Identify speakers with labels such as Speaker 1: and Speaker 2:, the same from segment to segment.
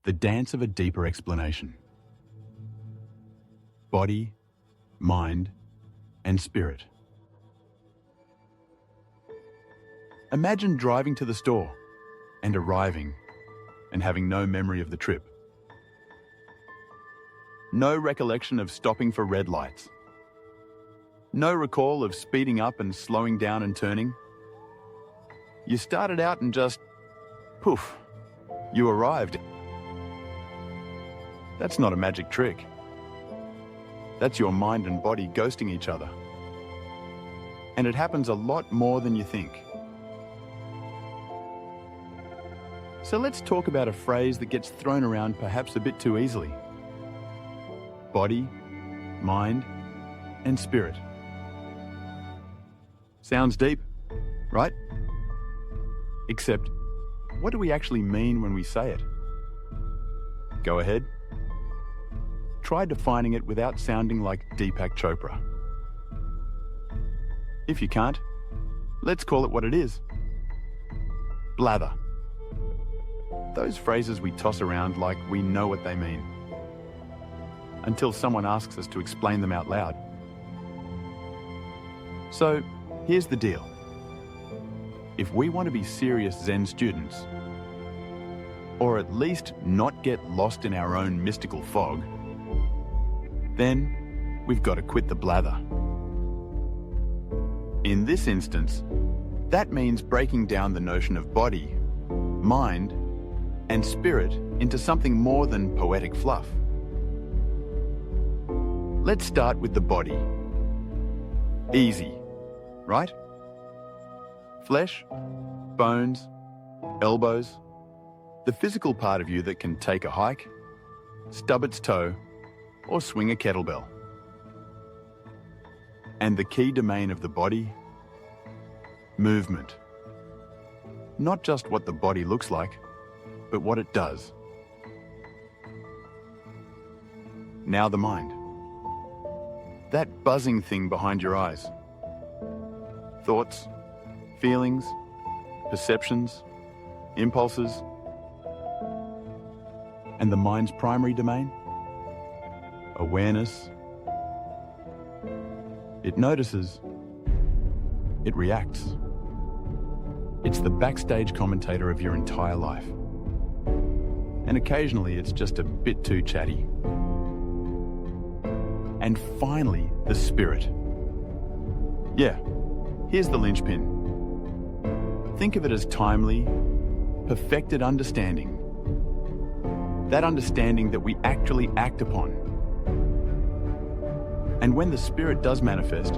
Speaker 1: the dance of a deeper explanation. Body, mind, and spirit. Imagine driving to the store and arriving and having no memory of the trip. No recollection of stopping for red lights. No recall of speeding up and slowing down and turning. You started out and just, poof, you arrived. That's not a magic trick. That's your mind and body ghosting each other. And it happens a lot more than you think. So let's talk about a phrase that gets thrown around perhaps a bit too easily. Body, mind, and spirit. Sounds deep, right? Except, what do we actually mean when we say it? Go ahead. Try defining it without sounding like Deepak Chopra. If you can't, let's call it what it is. Blather. Those phrases we toss around like we know what they mean, until someone asks us to explain them out loud. So, here's the deal. If we want to be serious Zen students, or at least not get lost in our own mystical fog, then we've got to quit the blather. In this instance, that means breaking down the notion of body, mind, and spirit into something more than poetic fluff. Let's start with the body. Easy, right? Flesh, bones, elbows, the physical part of you that can take a hike, stub its toe, or swing a kettlebell. And the key domain of the body? Movement. Not just what the body looks like, but what it does. Now the mind. That buzzing thing behind your eyes. Thoughts, feelings, perceptions, impulses. And the mind's primary domain? Awareness. It notices. It reacts. It's the backstage commentator of your entire life. And occasionally it's just a bit too chatty. And finally, the spirit. Yeah, here's the linchpin. Think of it as timely, perfected understanding. That understanding that we actually act upon. And when the spirit does manifest,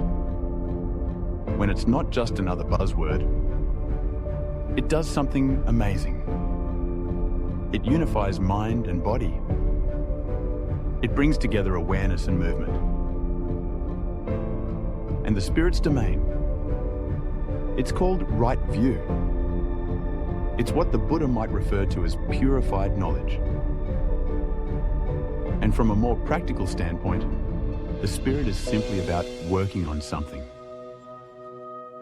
Speaker 1: when it's not just another buzzword, it does something amazing. It unifies mind and body. It brings together awareness and movement. And the spirit's domain, it's called right view. It's what the Buddha might refer to as purified knowledge. And from a more practical standpoint, the spirit is simply about working on something.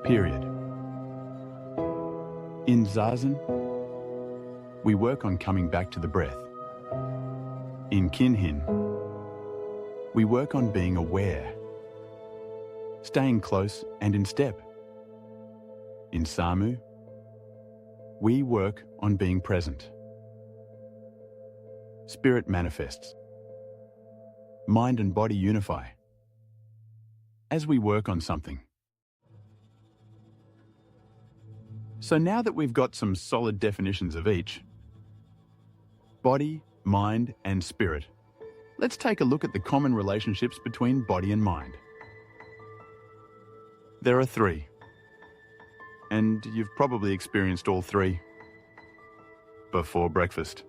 Speaker 1: Period. In Zazen, we work on coming back to the breath. In Kinhin, we work on being aware, staying close and in step. In Samu, we work on being present. Spirit manifests. Mind and body unify as we work on something. So now that we've got some solid definitions of each, body, mind, and spirit, let's take a look at the common relationships between body and mind. There are three, and you've probably experienced all three before breakfast.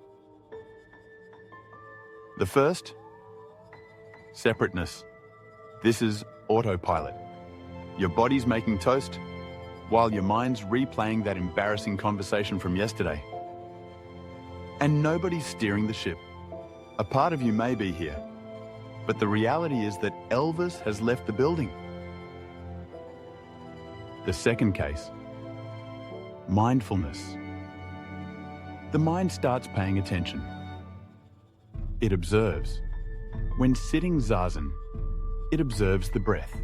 Speaker 1: The first, separateness. This is autopilot. Your body's making toast, while your mind's replaying that embarrassing conversation from yesterday. And nobody's steering the ship. A part of you may be here, but the reality is that Elvis has left the building. The second case, mindfulness. The mind starts paying attention, it observes. When sitting zazen, it observes the breath.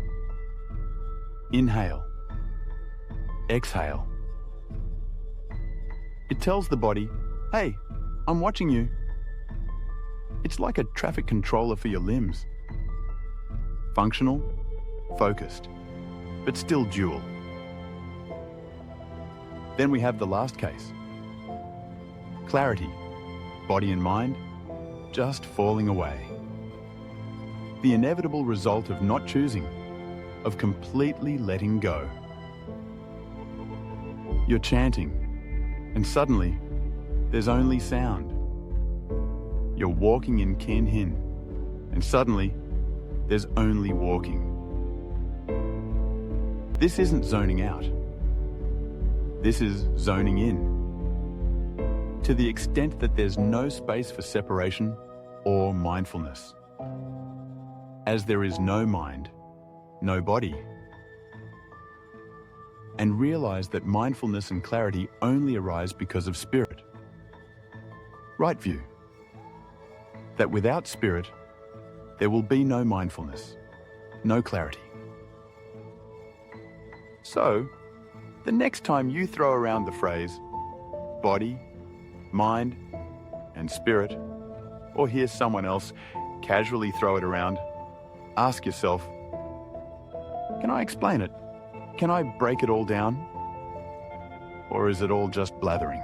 Speaker 1: Inhale. Exhale. It tells the body, hey, I'm watching you. It's like a traffic controller for your limbs. Functional, focused, but still dual. Then we have the last case. Clarity, body and mind, just falling away. The inevitable result of not choosing, of completely letting go. You're chanting, and suddenly, there's only sound. You're walking in Ken Hin, and suddenly, there's only walking. This isn't zoning out. This is zoning in. To the extent that there's no space for separation or mindfulness. As there is no mind, no body. And realize that mindfulness and clarity only arise because of spirit. Right view. That without spirit, there will be no mindfulness, no clarity. So, the next time you throw around the phrase body, mind, and spirit, or hear someone else casually throw it around, ask yourself, can I explain it? Can I break it all down? Or is it all just blathering?